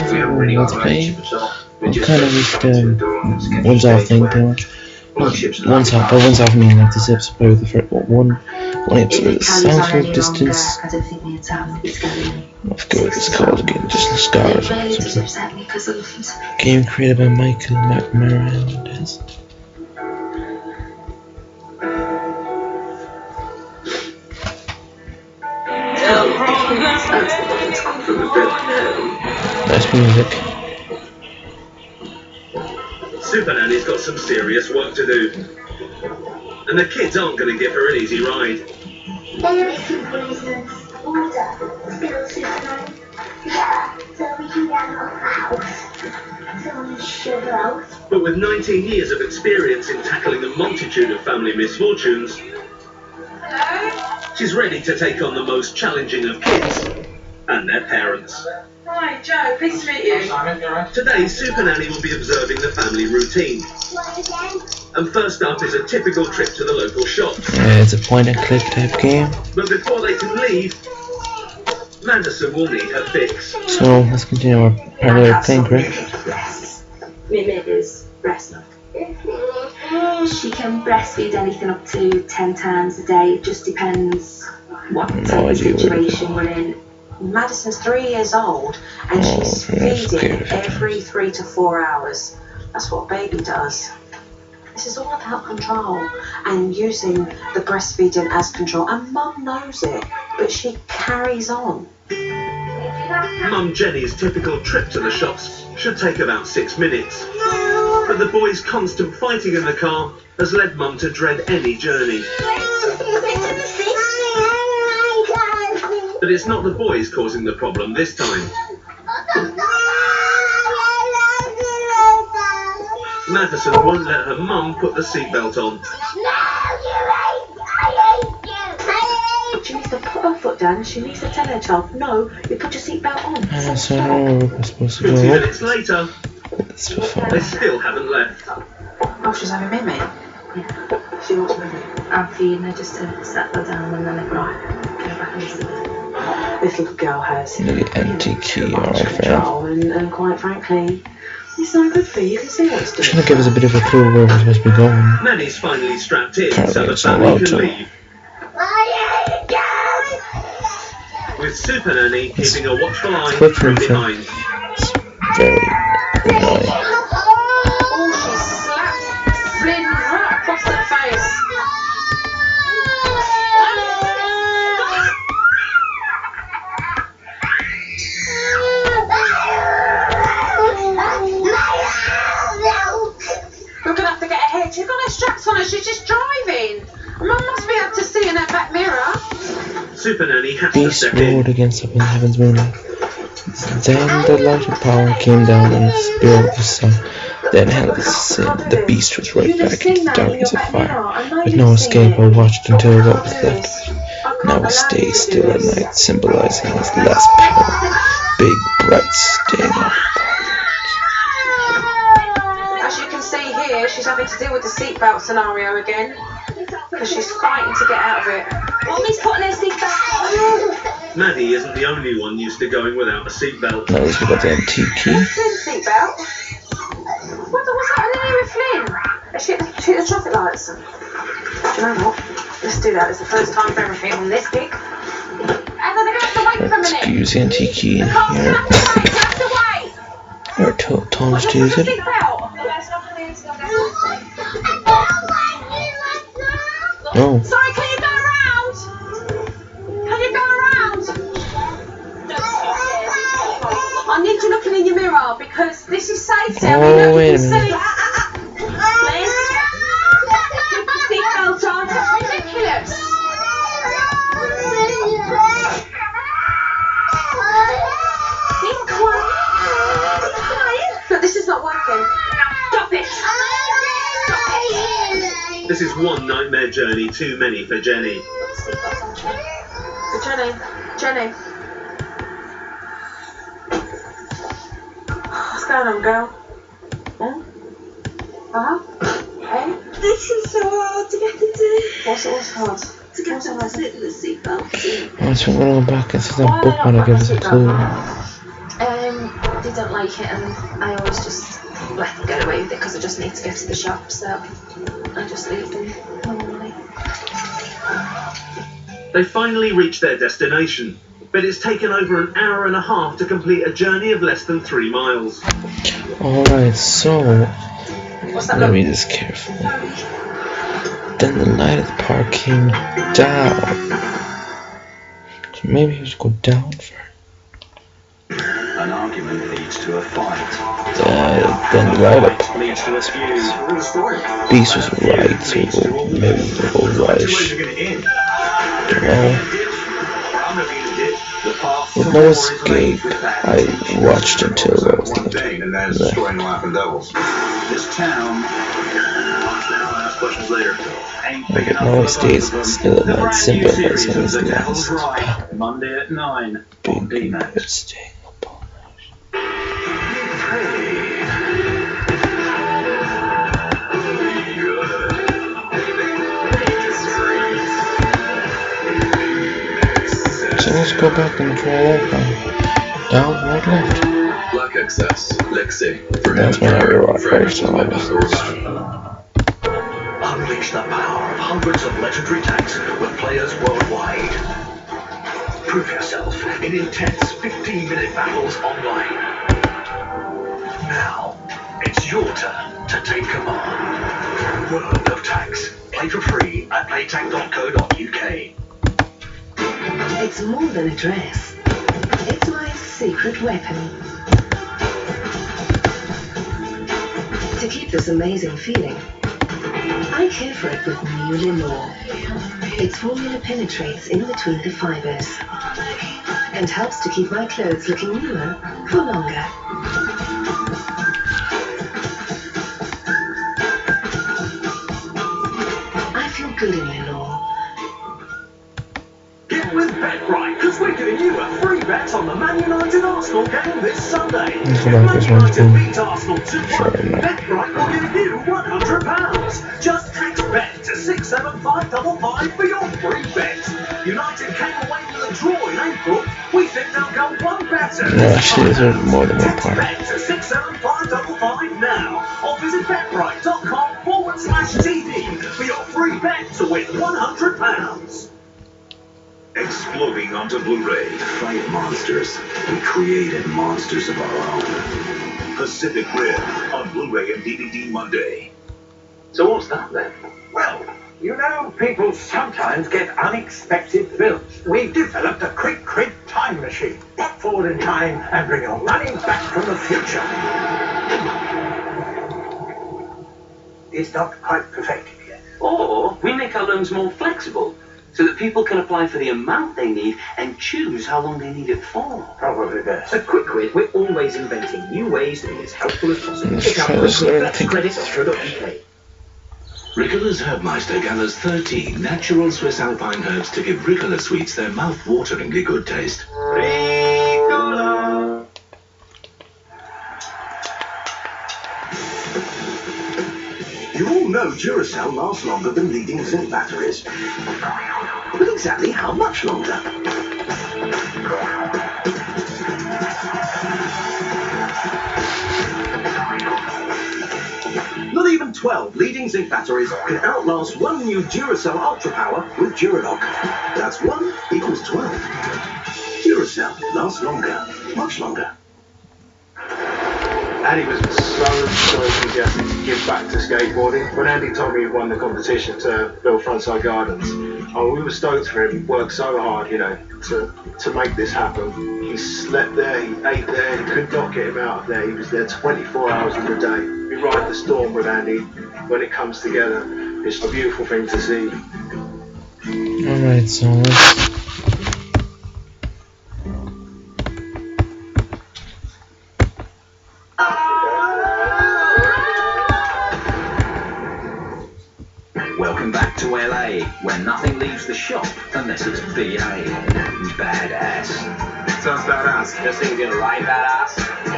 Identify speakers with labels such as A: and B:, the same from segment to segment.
A: Let's play. I'm kind of with Once Off thing pretty much. Once Off, by Once Off I mean like this episode, probably the first one episode of the Soundful Distance. I forget what it's called again, just the Scars or something. Game created by Michael McMahon. Nice music.
B: Super Nanny's got some serious work to do. And the kids aren't going to give her an easy ride.
C: Very simple reasons. Order. Still Super Nanny. Yeah, so we can get out of the house. So we should go.
B: But with 19 years of experience in tackling a multitude of family misfortunes, she's ready to take on the most challenging of kids and their parents.
D: Hi, Joe. Pleased to meet you.
B: Today, Super Nanny will be observing the family routine. And first up is a typical trip to the local shops.
A: It's a point and click type game.
B: But before they can leave, Madison will need her fix.
A: So let's continue our part of our thing, correct?
E: Mimi is breast milk. She can breastfeed anything up to 10 times a day. It just depends what situation we're in.
D: Madison's 3 years old and she's feeding every 3 to 4 hours. That's what a baby does. This is all about control and using the breastfeeding as control. And Mum knows it, but she carries on.
B: Mum Jenny's typical trip to the shops should take about 6 minutes. But the boys' constant fighting in the car has led Mum to dread any journey. But it's not the boys causing the problem this time. Madison won't let her mum put the seatbelt on.
E: She needs to put her foot down. She needs to tell her child, no, you put your seatbelt on.
A: So I don't know where we're supposed to
B: 20
A: go.
B: minutes later, they still haven't left.
D: Oh, she's having Mimi?
E: Yeah. She wants Mimi. I'm feeding her just to settle down and then go back and sleep.
D: This little girl has
A: The empty key, alright, fair.
D: control and quite frankly, it's no good for you. You can see what it's doing.
A: Trying to give us a bit of a clue where we're supposed to be going.
B: Nanny's finally strapped in so
A: Apparently
B: the
A: it's not
B: family
A: allowed
B: can
A: to.
B: leave. With Super Nanny keeping a watchful eye
A: Click
B: from
A: through,
B: behind.
A: It's very annoying.
D: Oh, she slapped Flynn right across the face. We're gonna have to get ahead. She's got her straps on her. She's just driving. Mum must be able to see in her back mirror.
B: Super Nanny has to
A: Beast
B: step in.
A: roared against up in heaven's moonlight. Then the light of power came down on the spirit of the sun. Then hell of sin, the beast was right back into the darkness of fire. With no escape, I watched until what was left. Now I stay still at night, symbolizing his last power. Big, bright stain of
D: As you can see here, she's having to deal with the seatbelt scenario again because she's fighting to get out of it. Mommy's putting her seatbelt on.
B: Maddie isn't the only one used to going without a seatbelt.
A: Now we've got the antique key.
D: Flynn's seatbelt. What's happening here with Flynn? Has she hit the traffic lights? Do you know what? Let's do that. It's the first time for everything on this gig. And then they're going to have to wait for a minute.
A: Let's use the antique key in
D: The car's
A: here.
D: going to have to wait.
A: Or told us to use it. No.
D: Sorry, can you go around? Can you go around? I need you looking in your mirror because this is safety. I mean,
A: Oh,
D: look,
A: wait
D: you
A: a
D: can
A: minute.
D: see. Please. Keep the seatbelt on. That's ridiculous. Be quiet. Look, this is not working. Stop it.
B: This is one nightmare journey too many for Jenny.
D: Jenny. What's going on, girl? Huh? Hey?
C: This is so hard to get into.
D: What's hard?
C: To get to the seatbelt.
A: I just want to go back and see that book when I give us a clue.
E: They don't like it, and I always just let them get away with it because I just need to get to the shop, so I just leave them normally.
B: They finally reach their destination, but it's taken over an hour and a half to complete a journey of less than 3 miles.
A: Alright, so let me just carefully. Then the light of the park came down. So maybe he should go down first.
F: An argument leads to a fight.
A: Then the light up.
F: Leads to a feud.
A: Beast was right, so maybe we'll go right-ish. With no escape, I watched until I was left.
F: This town
B: Questions later.
A: It always stays still not simple as long as the last.
F: Monday at 9 on D-Max.
A: It's staying up all night. So let's go back and try that one. Down, right, left.
G: Black Excess, Lexi.
A: That's when I rewatched first.
B: Unleash the power of hundreds of legendary tanks with players worldwide. Prove yourself in intense 15-minute battles online. Now, it's your turn to take command. World of Tanks. Play for free at playtank.co.uk.
H: It's more than a dress. It's my secret weapon. To keep this amazing feeling, I care for it with new Lenore. Its formula penetrates in between the fibers and helps to keep my clothes looking newer for longer. I feel good in Lenore.
B: Get with BetRight, because we're giving you a free bet on the Man United Arsenal game this Sunday. If Man United beat Arsenal 2-1, BetRight will give you £100. Just text BET to 67555 for your free bet. United came away with a draw in April. We think they'll go one better.
A: No, actually, there's more than one part.
B: Bet to 67555 now, or visit betright.com/TD for your free bet to win £100. Exploding onto Blu-ray.
F: fight monsters. We created monsters of our own.
B: Pacific Rim on Blu-ray and DVD Monday.
I: So what's that then?
J: Well, you know, people sometimes get unexpected bills. We've developed a quick time machine. Pop forward in time and bring your money back from the future. It's not quite perfected yet.
I: Or we make our loans more flexible, so that people can apply for the amount they need and choose how long they need it for.
J: Probably best.
K: At Quick, we're always inventing new ways to be as helpful as possible.
A: Let's
K: Check out
A: try this
K: credit.co.uk.
G: Ricole's Herbmeister gathers 13 natural Swiss Alpine herbs to give Ricola sweets their mouth-wateringly good taste.
B: Ricola!
L: You all know Duracell lasts longer than leading zinc batteries. But exactly how much longer? Not even 12 leading zinc batteries can outlast one new Duracell Ultra Power with Duralock. That's 1 equals 12. Duracell lasts longer, much longer.
M: Andy was so enthusiastic to give back to skateboarding. When Andy told me he won the competition to build Frontside Gardens, we were stoked for him. He worked so hard, you know, to make this happen. He slept there, he ate there, he could not get him out of there. He was there 24 hours of the day. We ride the storm with Andy. When it comes together, it's a beautiful thing to see.
A: Alright, so let's...
F: Welcome back to LA, where nothing leaves the shop unless it's BA. Badass.
I: Sounds badass. Just think you're right badass.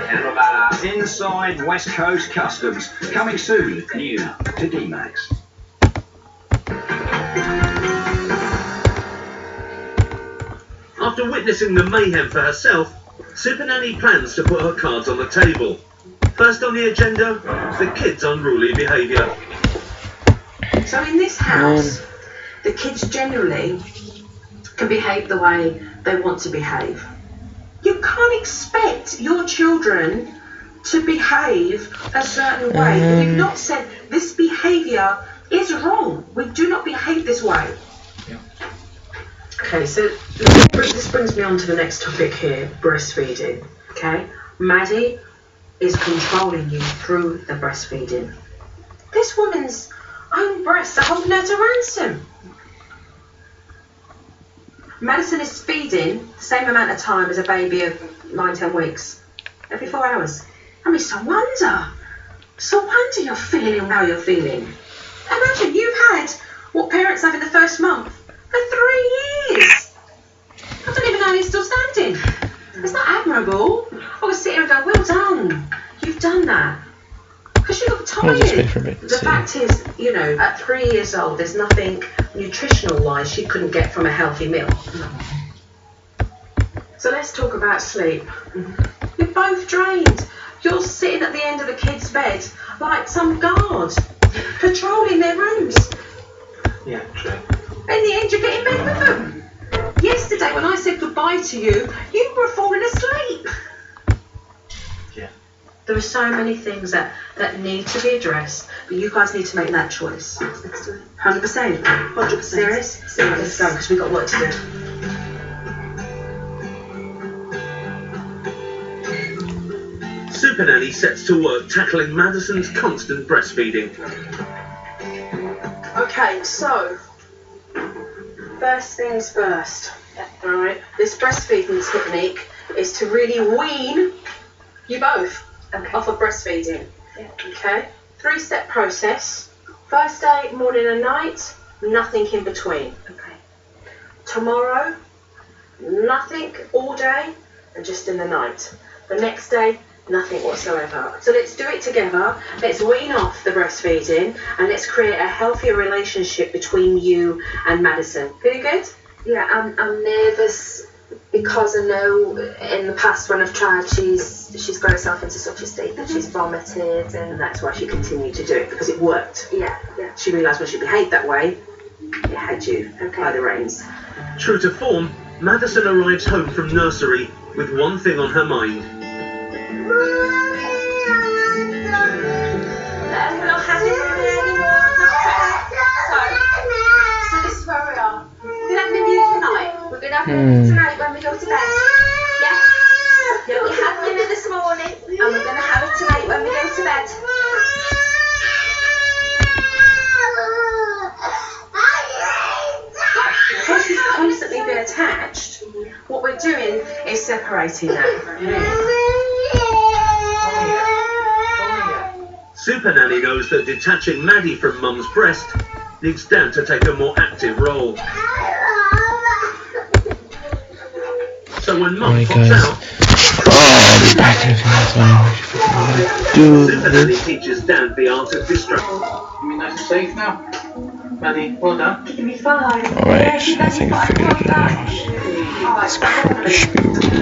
I: Handle badass.
F: Inside West Coast Customs, coming soon, new to D-Max.
B: After witnessing the mayhem for herself, Super Nanny plans to put her cards on the table. First on the agenda, the kids' unruly behaviour.
D: So in this house, the kids generally can behave the way they want to behave. You can't expect your children to behave a certain way. We've not said this behaviour is wrong. We do not behave this way.
N: Yeah.
D: Okay, so this brings me on to the next topic here, breastfeeding. Okay, Maddie is controlling you through the breastfeeding. This woman's own breasts are holding her to ransom. Madison is feeding the same amount of time as a baby of 9-10 weeks. Every 4 hours. I mean, so wonder you're feeling how you're feeling. Imagine you've had what parents have in the first month for 3 years. I don't even know how you're still standing. It's not admirable. I was sitting here and go, well done. You've done that. Because you look tired. The fact is, you know, at 3 years old, there's nothing nutritional-wise she couldn't get from a healthy meal. So let's talk about sleep. You're both drained. You're sitting at the end of the kid's bed like some guard, patrolling their rooms.
N: Yeah, true.
D: In the end, you get in bed with them. Yesterday, when I said goodbye to you, you were falling asleep.
N: Yeah.
D: There are so many things that need to be addressed, but you guys need to make that choice. 100%? 100%. Serious? Let's go, because we've got work to do.
B: Super Nanny sets to work tackling Madison's constant breastfeeding.
D: Okay, so first things first. Alright, this breastfeeding technique is to really wean you both off of breastfeeding. Yeah. Okay? 3-step process. First day, morning and night, nothing in between. Okay. Tomorrow, nothing all day and just in the night. The next day, nothing whatsoever. So let's do it together. Let's wean off the breastfeeding and let's create a healthier relationship between you and Madison. Feeling good?
E: Yeah, I'm nervous because I know in the past when I've tried, she's got herself into such a state that she's vomited,
D: and that's why she continued to do it, because it worked.
E: Yeah.
D: She realised when she behaved that way, it had you by the reins.
B: True to form, Madison arrives home from nursery with one thing on her mind.
E: So this is where we are. We're going to have dinner tonight. We're going to have dinner tonight when we go to bed. Yes. Yeah, we had dinner this morning and we're going to have it tonight when we go to bed.
D: Because she's constantly been attached, what we're doing is separating that.
B: Super Nanny knows that detaching Maddie from Mum's breast needs Dan to take a more active role. So when Mum pops out, Super Nanny teaches Dan the art of distraction.
N: You mean nice and safe now? Maddie, well done.
E: You'll be fine.
A: Alright, I think I figured it out. Let's crash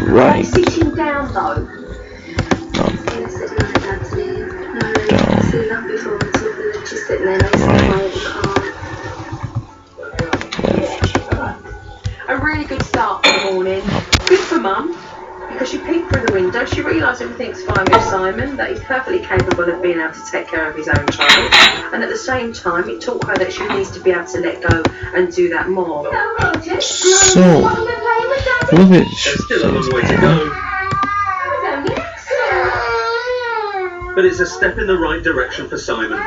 A: right.
E: Sitting down though.
D: A really good start for the morning. Good for Mum, because she peeked through the window. She realised everything's fine with Simon, that he's perfectly capable of being able to take care of his own child. And at the same time, it taught her that she needs to be able to let go and do that more.
A: So, a little bit.
B: There's still a long way to go. But it's a step in the right direction for Simon.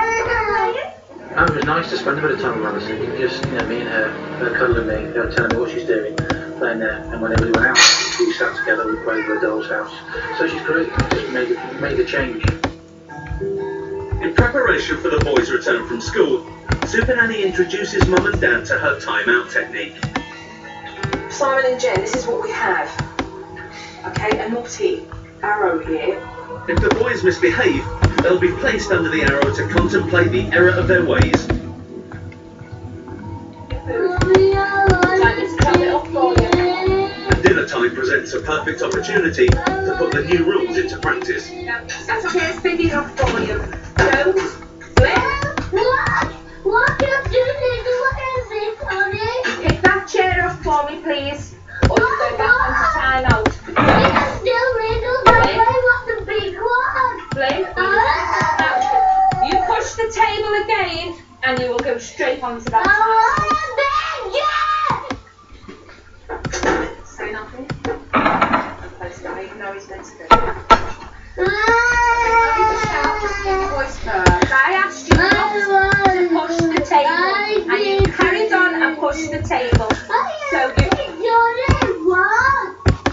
N: It was nice to spend a bit of time with Madison. Just, me and her cuddling me, telling me what she's doing, playing there. And whenever we went out, we sat together, we played with the doll's house. So she's great. Just made a change.
B: In preparation for the boys' return from school, Super Nanny introduces Mum and Dad to her time-out technique.
D: Simon and Jen, this is what we have. Okay, a naughty arrow here.
B: If the boys misbehave, they'll be placed under the arrow to contemplate the error of their ways. At dinner time,
F: tonight presents a perfect opportunity to put the new rules into practice.
E: That's okay, big enough for you. Go, Flynn.
C: What you doing? What is it, honey?
E: Pick that chair up for me, please. Or you go back onto time out.
C: It's still little, but I want the big one.
E: Flynn, you push the table again, and you will go straight onto that time. Say nothing. Let's go. You know he's meant to go. I asked you not to push the table, and you carried on and pushed the table. So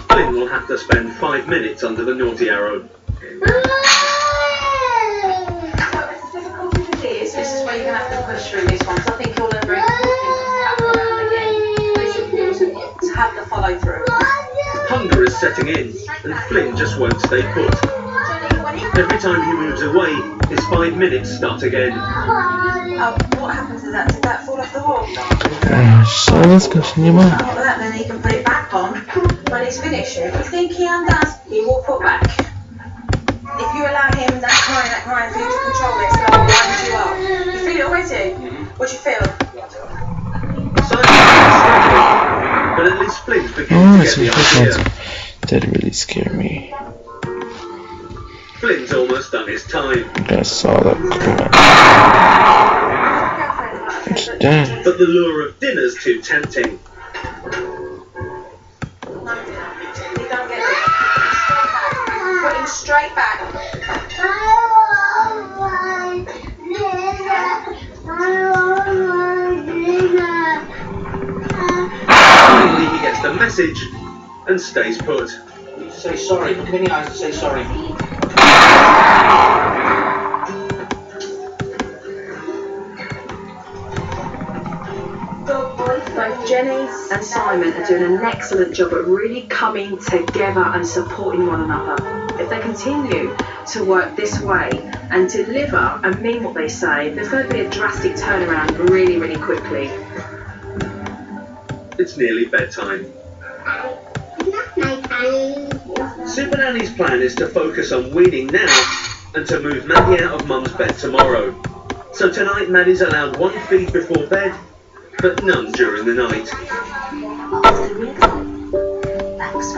F: Flynn will have to spend 5 minutes under the naughty arrow.
D: This is where you're going to have to push through this one. So I think you'll learn very quickly to have the follow through.
F: Hunger is setting in, and Flynn just won't stay put. Every time he moves away, his 5 minutes start again.
D: What happened to that? Did that fall off the wall?
A: Silence continue on.
D: Not that, then he can put it back on when he's finished. If you think he undoes, he will put back. If you allow him that crying for you to control it, so he'll wind you up. You feel it already? What do you feel?
F: But at least Flynn's beginning to get the idea.
A: That really scared me.
F: Flynn's almost done his time.
A: I saw that coming. It's done.
F: But the lure of dinner's too tempting.
D: Put him straight back.
F: Finally he gets the message and stays put.
I: You need to say sorry. Look him in the eyes and say sorry.
H: Both Jenny and Simon are doing an excellent job at really coming together and supporting one another. If they continue to work this way and deliver and mean what they say, there's going to be a drastic turnaround really, really quickly.
F: It's nearly bedtime. Super Nanny's plan is to focus on weaning now and to move Maddie out of Mum's bed tomorrow. So tonight Maddie's allowed 1 feed before bed, but none during the night.
H: That's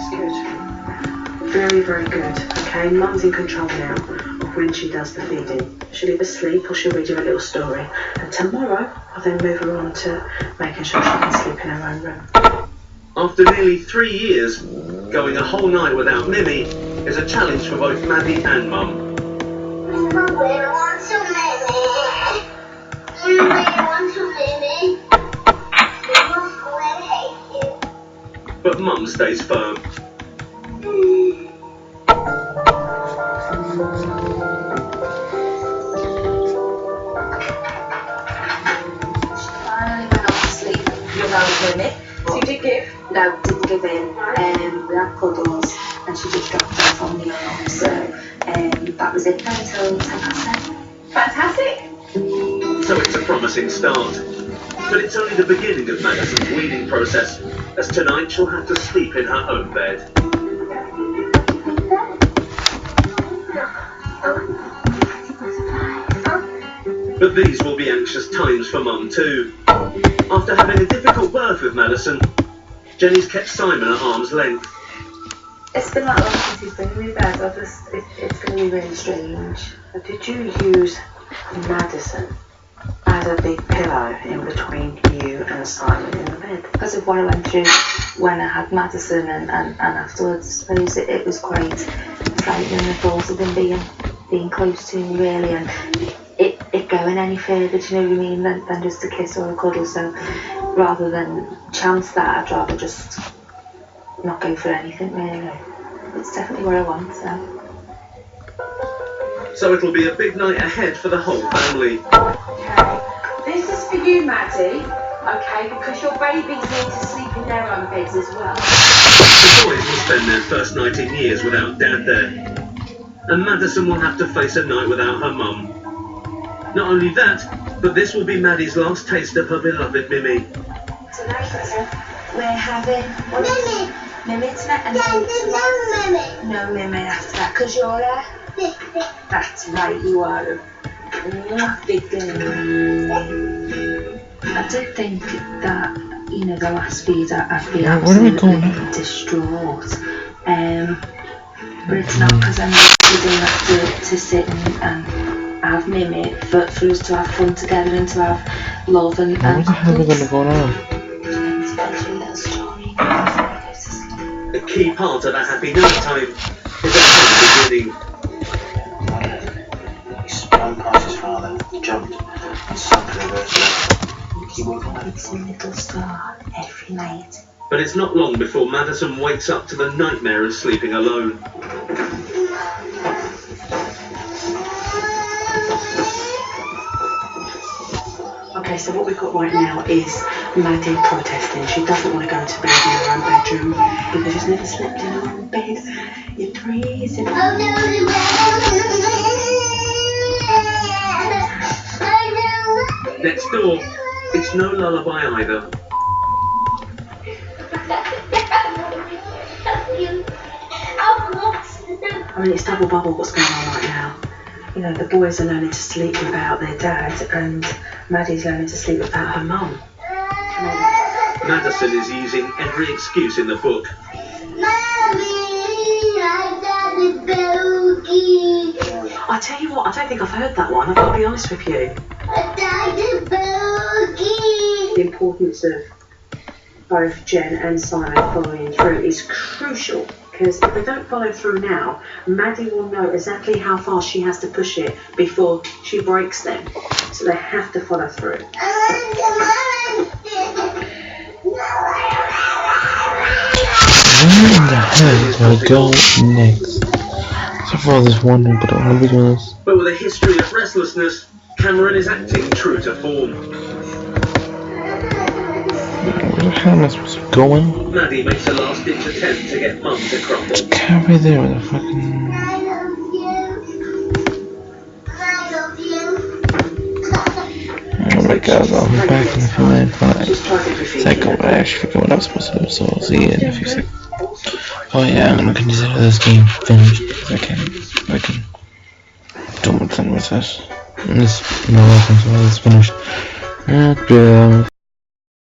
H: good. Very, very good. Okay, Mum's in control now of when she does the feeding. She'll either sleep or she'll read you a little story. And tomorrow, I'll then move her on to making sure she can sleep in her own room.
F: After nearly 3 years, going a whole night without Mimi is a challenge for both Maddie and Mum. But Mum stays firm.
E: Finally went off to sleep. You know, Mimi. So you did give? No, didn't give in. We had cuddles and she just dropped off on the arm. So that was it until 10:07. Fantastic.
F: So it's a promising start. But it's only the beginning of Madison's weaning process, as tonight she'll have to sleep in her own bed. But these will be anxious times for Mum too. After having a difficult birth with Madison, Jenny's kept Simon at arm's length.
E: It's been that long since he's been in my bed. It's going to be really strange.
H: Did you use Madison as a big pillow in between you and Simon in the bed?
E: Because of what I went through when I had Madison and afterwards, I suppose it was quite frightening, the thought of him being close to me really, and it going any further, do you know what I mean, than just a kiss or a cuddle. So rather than chance that, I'd rather just not go for anything really. It's definitely what I want,
F: So it'll be a big night ahead for the whole family.
E: Okay, this is for you, Maddie, okay, because your babies need to sleep in their own beds as well.
F: The boys will spend their first night in years without Dad there. And Madison will have to face a night without her mum. Not only that, but this will be Maddie's last taste of her beloved Mimi.
E: Tonight, we're having...
C: Mimi!
E: Mimi tonight and no Mimi after that, because you're there. That's right, you are. Big day. I did think that, you know, the last feed I'd be absolutely distraught. But it's not, because I know we don't have to sit and have Mimi, but for us to have fun together and to have love and
A: what the hell are we going to go on?
F: A key part of a happy night time is a happy beginning.
N: He sprang past his father, jumped, and sunk to the reverse. He woke up.
E: It's a little star every night.
F: But it's not long before Madison wakes up to the nightmare of sleeping alone.
D: Okay, so what we've got right now is Maddie protesting. She doesn't want to go to bed in her own bedroom because she's never slept in her own bed. You're crazy.
F: Next door, it's no lullaby either.
D: I mean, it's double bubble what's going on right now. You know, the boys are learning to sleep without their dad, and Maddie's learning to sleep without her mum.
F: Madison is using every excuse in the book.
D: I tell you what, I don't think I've heard that one. I've got to be honest with you. The importance of both Jen and Simon following through is crucial, because if they don't follow through now, Maddie will know exactly how far she has to push it before she breaks them. So they have to follow through.
A: Where in the hell do I go next? So far there's wondering, but I don't know which one is.
F: But with a history of restlessness, Cameron is acting true to form.
A: Where the hell am I supposed to go in?
F: Maddie makes a last-ditch attempt to get Mum to crumble.
A: Can't be there with a fucking... Alright guys, I'll be back in a few minutes. Second, I actually forgot what I was supposed to do, so I'll see you in a few seconds. Oh yeah, I'm gonna consider this game finished, because I can do what's in with this. And this, no, I think so, it's finished.